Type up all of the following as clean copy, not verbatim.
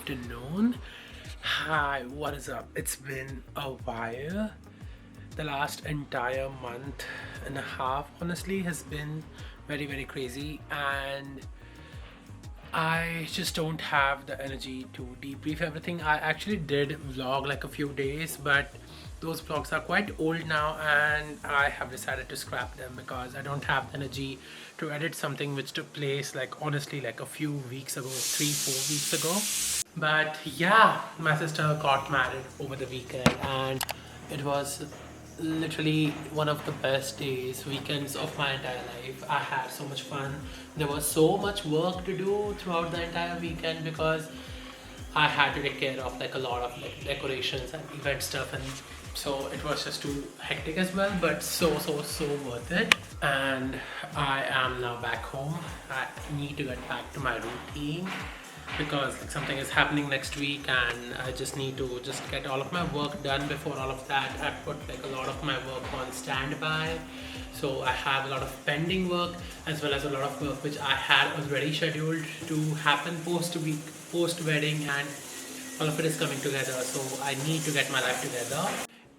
afternoon. Hi, what is up? It's been a while. The last entire month and a half, honestly, has been very crazy, and I just don't have the energy to debrief everything. I actually did vlog like a few days, but those vlogs are quite old now, and I have decided to scrap them because I don't have the energy to edit something which took place like honestly like a few weeks ago, 3-4 weeks ago. But yeah, my sister got married over the weekend, and it was literally one of the best weekends of my entire life. I had so much fun. There was so much work to do throughout the entire weekend because I had to take care of like a lot of like decorations and event stuff, and so it was just too hectic as well, but so worth it. And I am now back home. I need to get back to my routine because like something is happening next week, and I just need to just get all of my work done before all of that. I put like a lot of my work on standby, so I have a lot of pending work as well as a lot of work which I had already scheduled to happen post wedding, and all of it is coming together, so I need to get my life together.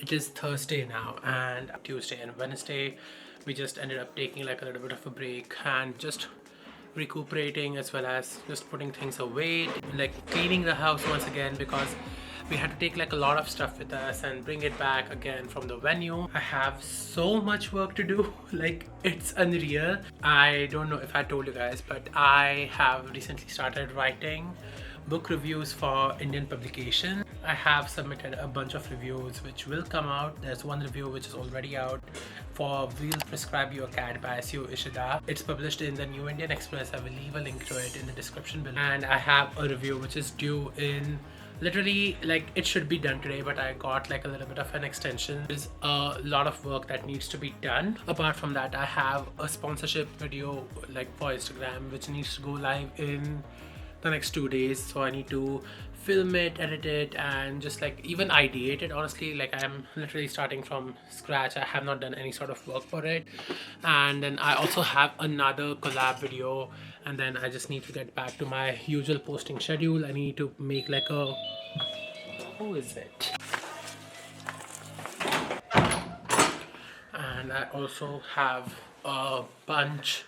It is Thursday now, and Tuesday and Wednesday we just ended up taking like a little bit of a break and just recuperating as well as just putting things away, like cleaning the house once again because we had to take like a lot of stuff with us and bring it back again from the venue. I have so much work to do, like it's unreal. I don't know if I told you guys, but I have recently started writing book reviews for Indian publication. I have submitted a bunch of reviews which will come out. There's one review which is already out for We'll Prescribe You a Cat by SEO Ishida. It's published in the New Indian Express. I will leave a link to it in the description below. And I have a review which is due in literally like it should be done today, but I got like a little bit of an extension. There's a lot of work that needs to be done. Apart from that, I have a sponsorship video like for Instagram which needs to go live in the next 2 days, so I need to film it, edit it, and just like even ideate it. Honestly, like I am literally starting from scratch. I have not done any sort of work for it. And then I also have another collab video, and then I just need to get back to my usual posting schedule. I need to make like a who is it and I also have a bunch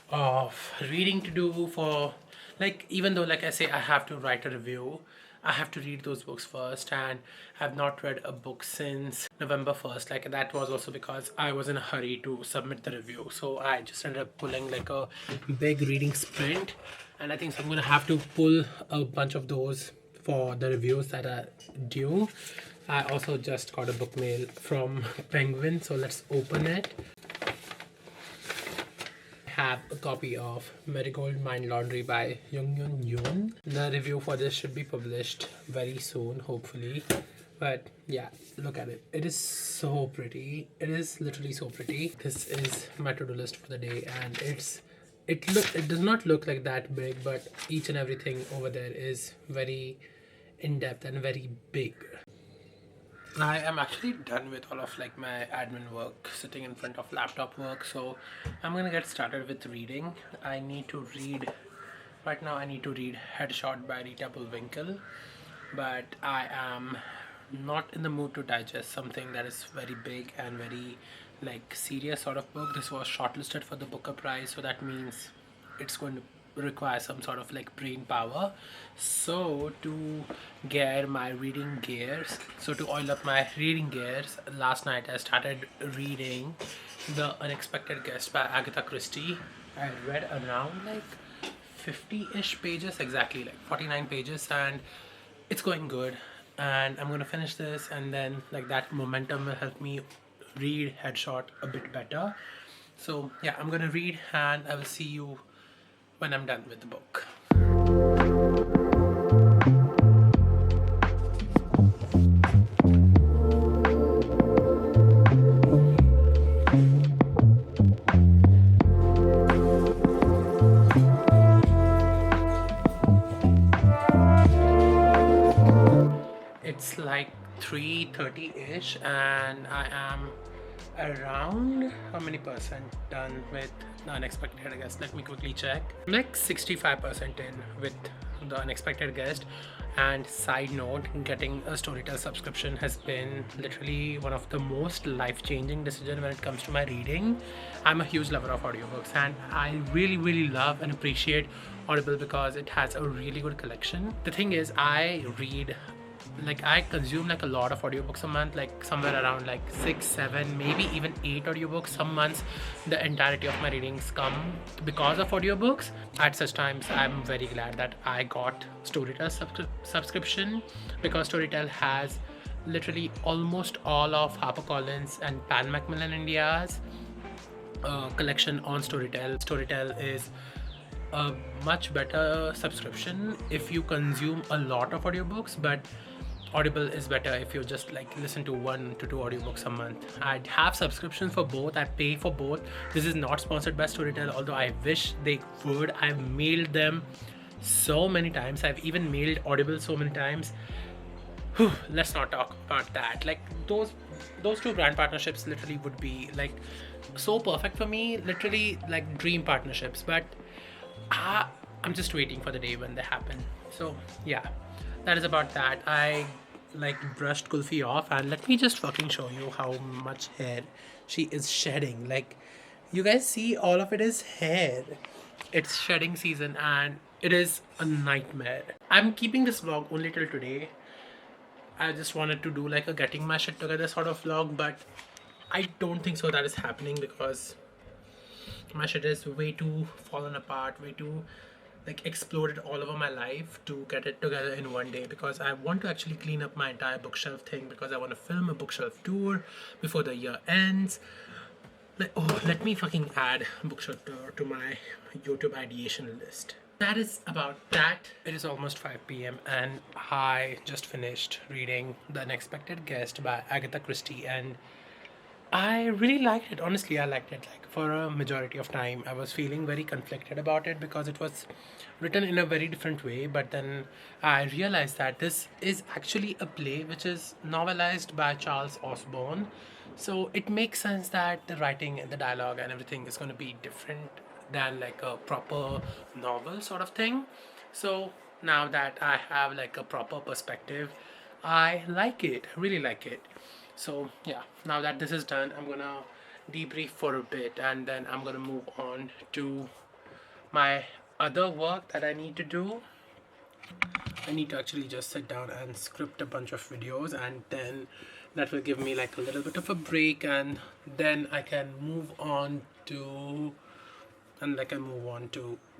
of reading to do for like, even though like I say I have to write a review, I have to read those books first, and I have not read a book since November 1st. Like that was also because I was in a hurry to submit the review, so I just ended up pulling like a big reading sprint, and I think so I'm gonna have to pull a bunch of those for the reviews that are due. I also just got a book mail from Penguin, so let's open it. Have a copy of Marigold Mind Laundry by Yoon. The review for this should be published very soon, hopefully. But yeah, look at it. It is so pretty. It is literally so pretty. This is my to-do list for the day, and it does not look like that big, but each and everything over there is very in-depth and very big. I am actually done with all of like my admin work, sitting in front of laptop work, so I'm gonna get started with reading. I need to read right now. I need to read Headshot by Rita Bullwinkle, but I am not in the mood to digest something that is very big and very like serious sort of book. This was shortlisted for the Booker Prize, so that means it's going to require some sort of like brain power. So to gear my reading gears, so to oil up my reading gears, last night I started reading The Unexpected Guest by Agatha Christie. I read around like 50-ish pages, exactly like 49 pages, and it's going good, and I'm gonna finish this, and then like that momentum will help me read Headshot a bit better. So yeah, I'm gonna read, and I will see you when I'm done with the book. It's like 3:30-ish, and I am around how many percent done with the unexpected, I guess. Let me quickly check. I'm like 65% in with the unexpected guest. And side note, getting a Storytel subscription has been literally one of the most life-changing decisions when it comes to my reading. I'm a huge lover of audiobooks, and I really love and appreciate Audible because it has a really good collection. The thing is, I consume like a lot of audiobooks a month, like somewhere around like 6, 7, maybe even 8 audiobooks. Some months the entirety of my readings come because of audiobooks. At such times I'm very glad that I got Storytel subscription, because Storytel has literally almost all of HarperCollins and Pan Macmillan India's collection on Storytel. Storytel is a much better subscription if you consume a lot of audiobooks, but Audible is better if you just like listen to 1 to 2 audiobooks a month. I have subscriptions for both. I pay for both. This is not sponsored by Storytel, although I wish they would. I've mailed them so many times. I've even mailed Audible so many times. Whew, let's not talk about that. Like those two brand partnerships literally would be like so perfect for me, literally like dream partnerships. But I'm just waiting for the day when they happen. So yeah, that is about that. I like brushed Kulfi off, and let me just fucking show you how much hair she is shedding. Like, you guys see, all of it is hair. It's shedding season and it is a nightmare. I'm keeping this vlog only till today. I just wanted to do like a getting my shit together sort of vlog, but I don't think so that is happening because my shit is way too fallen apart, way too like exploded all over my life to get it together in one day, because I want to actually clean up my entire bookshelf thing, because I want to film a bookshelf tour before the year ends. Let me fucking add bookshelf tour to my YouTube ideation list. That is about that. It is almost 5 p.m. and I just finished reading The Unexpected Guest by Agatha Christie, and I really liked it. Honestly, I liked it. Like, for a majority of time I was feeling very conflicted about it because it was written in a very different way, but then I realized that this is actually a play which is novelized by Charles Osborne, so it makes sense that the writing and the dialogue and everything is going to be different than like a proper novel sort of thing. So now that I have like a proper perspective, I like it. I really like it. So yeah, now that this is done, I'm gonna debrief for a bit, and then I'm gonna move on to my other work that I need to do. I need to actually just sit down and script a bunch of videos, and then that will give me like a little bit of a break, and then I can move on to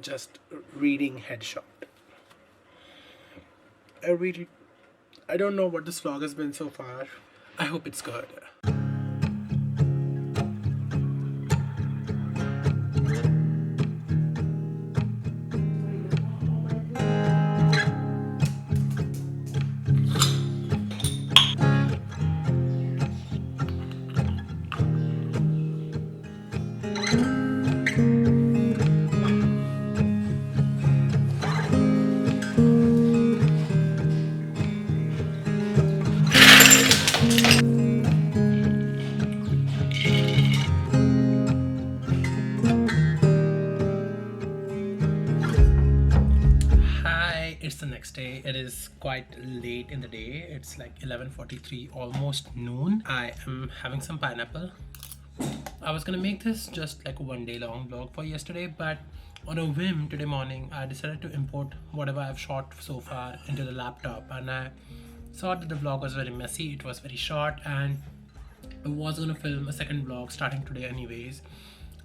just reading headshot. I don't know what this vlog has been so far. I hope it's good. It's the next day. It is quite late in the day. It's like 11:43, almost noon. I am having some pineapple. I was gonna make this just like a 1 day long vlog for yesterday, but on a whim today morning I decided to import whatever I've shot so far into the laptop, and I saw that the vlog was very messy, it was very short, and I was gonna film a second vlog starting today anyways.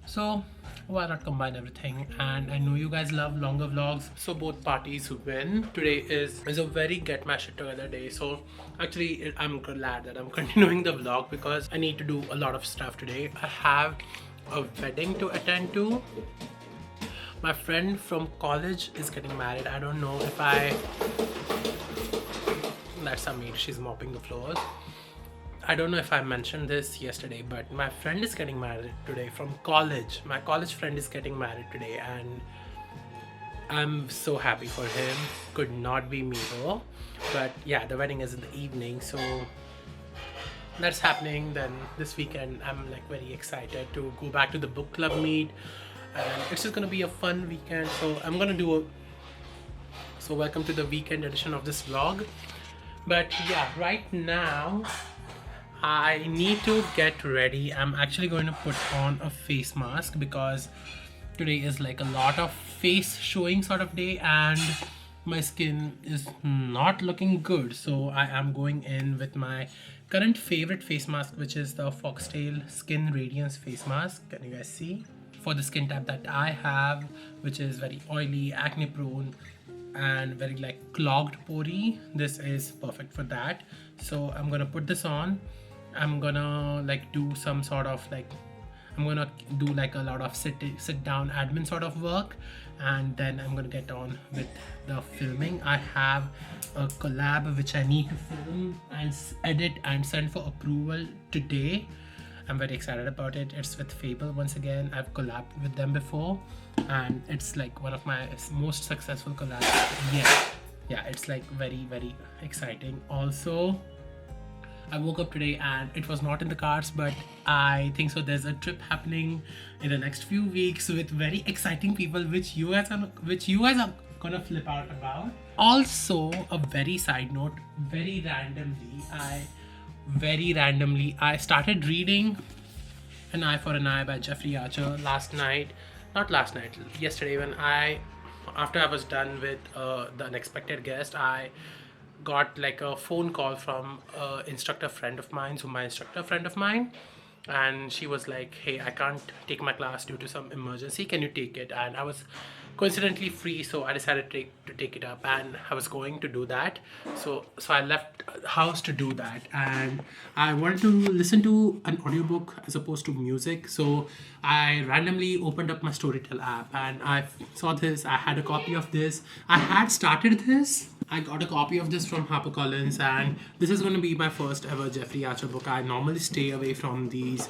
So why not combine everything? And I know you guys love longer vlogs, so both parties win. Today is a very get my shit together day. So actually I'm glad that I'm continuing the vlog because I need to do a lot of stuff today. I have a wedding to attend to. My friend from college is getting married. I don't know if that's a maid, she's mopping the floors. I don't know if I mentioned this yesterday, but my friend is getting married today from college. My college friend is getting married today, and I'm so happy for him. Could not be me though. But yeah, the wedding is in the evening, so that's happening. Then this weekend I'm like very excited to go back to the book club meet, and it's just gonna be a fun weekend. So I'm gonna do So welcome to the weekend edition of this vlog. But yeah, right now I need to get ready. I'm actually going to put on a face mask because today is like a lot of face showing sort of day and my skin is not looking good. So I am going in with my current favorite face mask, which is the Foxtail Skin Radiance face mask. Can you guys see? For the skin type that I have, which is very oily, acne prone and very like clogged pori, this is perfect for that. So I'm gonna put this on. I'm gonna like do some sort of like, I'm gonna do like a lot of sit down admin sort of work, and then I'm gonna get on with the filming. I have a collab which I need to film and edit and send for approval today. I'm very excited about it. It's with Fable once again. I've collabed with them before and it's like one of my most successful collabs. Yeah, it's like very exciting. Also, I woke up today and it was not in the cards, but I think so there's a trip happening in the next few weeks with very exciting people which you guys are gonna flip out about. Also, a very side note, very randomly I started reading An Eye for an Eye by Jeffrey Archer yesterday when after I was done with The Unexpected Guest. I got like a phone call from my instructor friend of mine, and she was like, hey, I can't take my class due to some emergency, can you take it? And I was coincidentally free, so I decided to take it up, and I was going to do that. So I left the house to do that, and I wanted to listen to an audiobook as opposed to music. So I randomly opened up my Storytel app and I saw this. I had a copy of this. I had started this. I got a copy of this from HarperCollins, and this is going to be my first ever Jeffrey Archer book. I normally stay away from these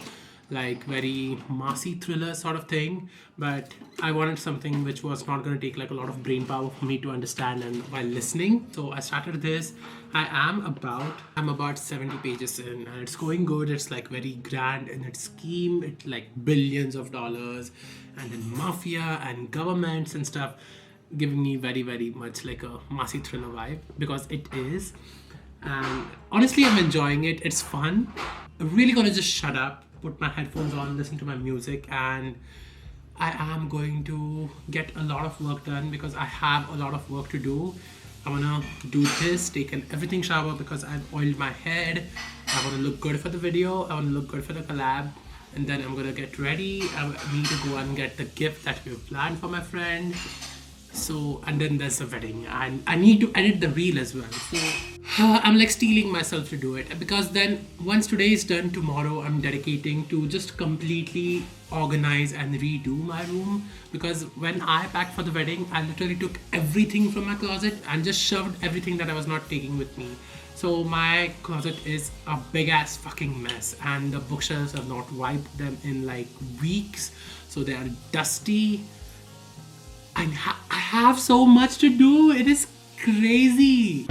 like very massy thriller sort of thing, but I wanted something which was not going to take like a lot of brain power for me to understand and while listening. So I started this. I'm about 70 pages in and it's going good. It's like very grand in its scheme. It's like billions of dollars and then mafia and governments and stuff, giving me very much like a massy thriller vibe, because it is. And honestly, I'm enjoying it. It's fun. I'm really gonna just shut up, put my headphones on, listen to my music, and I am going to get a lot of work done because I have a lot of work to do. I wanna do this, take an everything shower because I've oiled my head. I wanna look good for the video. I wanna look good for the collab. And then I'm gonna get ready. I need to go and get the gift that we've planned for my friend. So, and then there's a wedding, and I need to edit the reel as well. So I'm like stealing myself to do it, because then once today is done, tomorrow I'm dedicating to just completely organize and redo my room. Because when I packed for the wedding, I literally took everything from my closet and just shoved everything that I was not taking with me. So my closet is a big ass fucking mess, and the bookshelves have not wiped them in like weeks, so they are dusty. I have so much to do. It is crazy.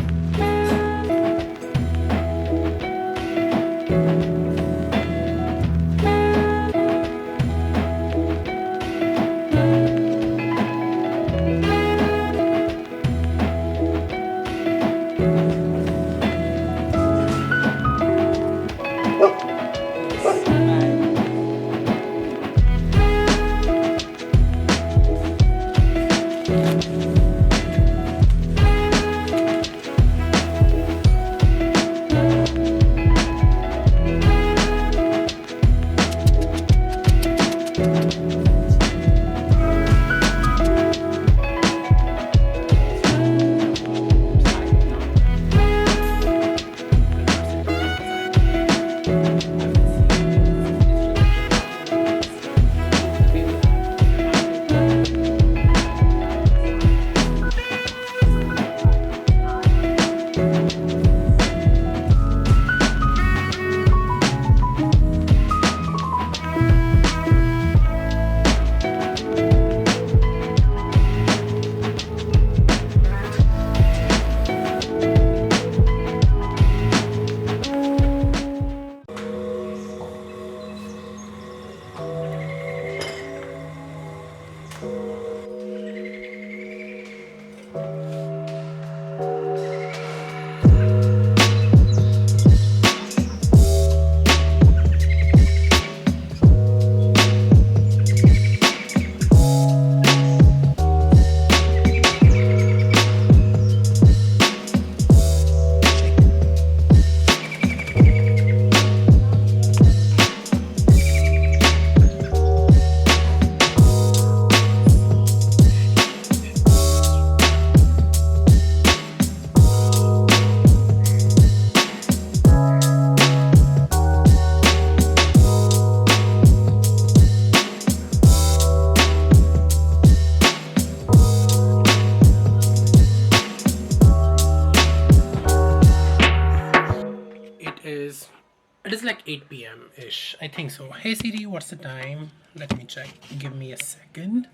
It is like 8 p.m. ish. I think so. Hey Siri, what's the time? Let me check. Give me a second.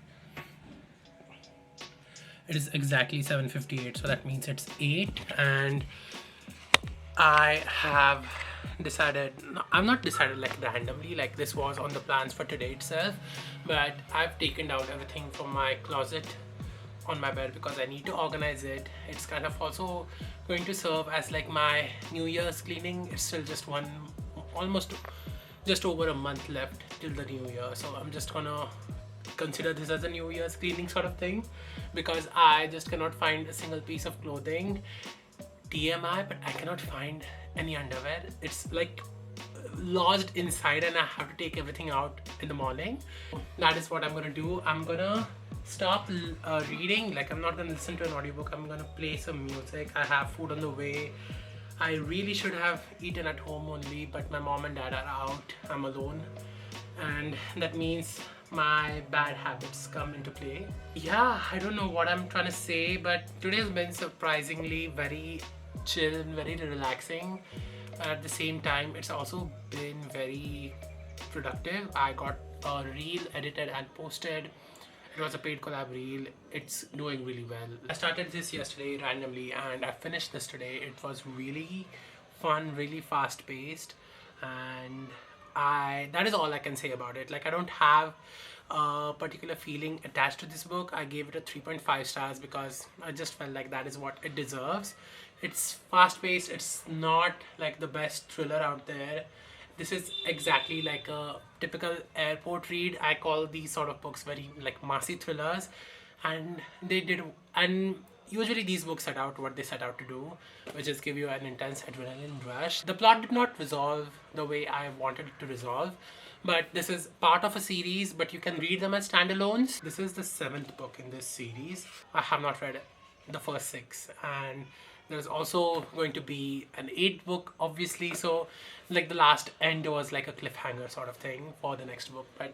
It is exactly 7:58, so that means it's 8, and I have decided, no, I'm not decided like randomly, like this was on the plans for today itself, but I've taken down everything from my closet on my bed because I need to organize it. It's kind of also going to serve as like my New Year's cleaning. It's still just almost just over a month left till the New Year, so I'm just gonna consider this as a New Year's cleaning sort of thing, because I just cannot find a single piece of clothing. TMI, but I cannot find any underwear. It's like lodged inside and I have to take everything out in the morning. That is what I'm gonna do. I'm gonna stop reading. Like, I'm not gonna listen to an audiobook. I'm gonna play some music. I have food on the way. I really should have eaten at home only, but my mom and dad are out. I'm alone, and that means my bad habits come into play. Yeah, I don't know what I'm trying to say, but today has been surprisingly very chill and very relaxing. At the same time, it's also been very productive. I got a reel edited and posted. It was a paid collab reel. It's doing really well. I started this yesterday randomly and I finished this today. It was really fun, really fast paced, and that is all I can say about it. Like, I don't have a particular feeling attached to this book. I gave it a 3.5 stars because I just felt like that is what it deserves. It's fast paced. It's not like the best thriller out there. This is exactly like a typical airport read. I call these sort of books very like massy thrillers, and usually these books set out what they set out to do, which is give you an intense adrenaline rush. The plot did not resolve the way I wanted it to resolve, but this is part of a series, but you can read them as standalones. This is the 7th book in this series. I have not read the first 6, and there's also going to be an 8th book, obviously, so like the last end was like a cliffhanger sort of thing for the next book. But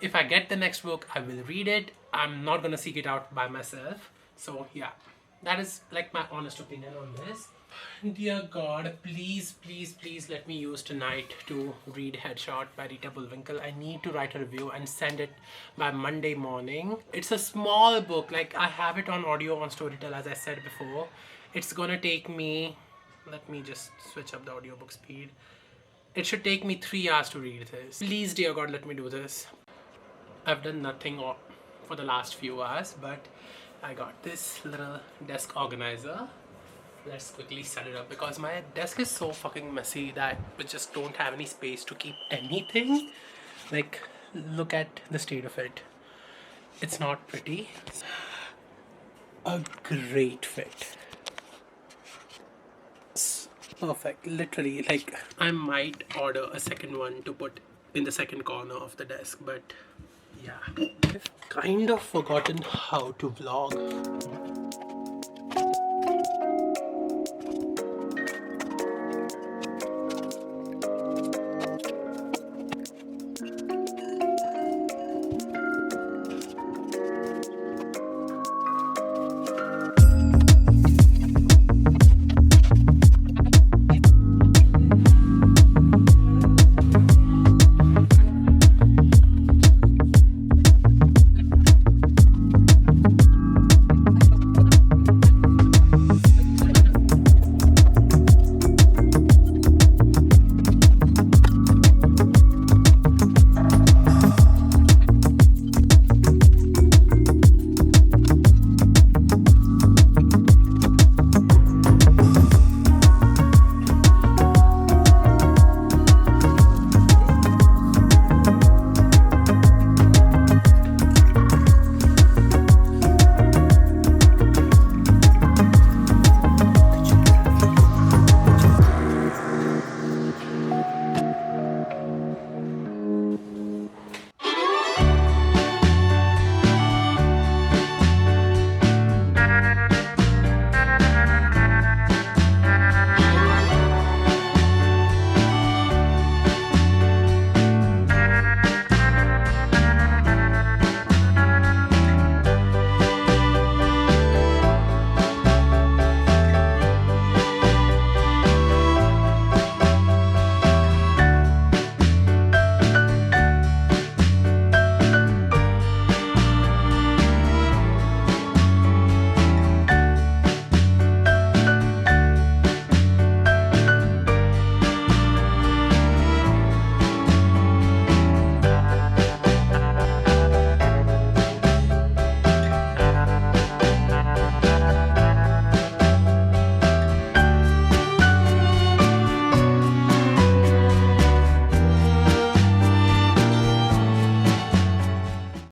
if I get the next book, I will read it. I'm not gonna seek it out by myself. So yeah, that is like my honest opinion on this. Dear God, please, please, please let me use tonight to read Headshot by Rita Bullwinkle. I need to write a review and send it by Monday morning. It's a small book. Like, I have it on audio on Storytel, as I said before. It's gonna take me, let me just switch up the audiobook speed. It should take me 3 hours to read this. Please, dear God, let me do this. I've done nothing for the last few hours, but I got this little desk organizer. Let's quickly set it up because my desk is so fucking messy that we just don't have any space to keep anything. Like, look at the state of it. It's not pretty. A great fit. It's perfect. Literally, like, I might order a second one to put in the second corner of the desk, but yeah. I've kind of forgotten how to vlog.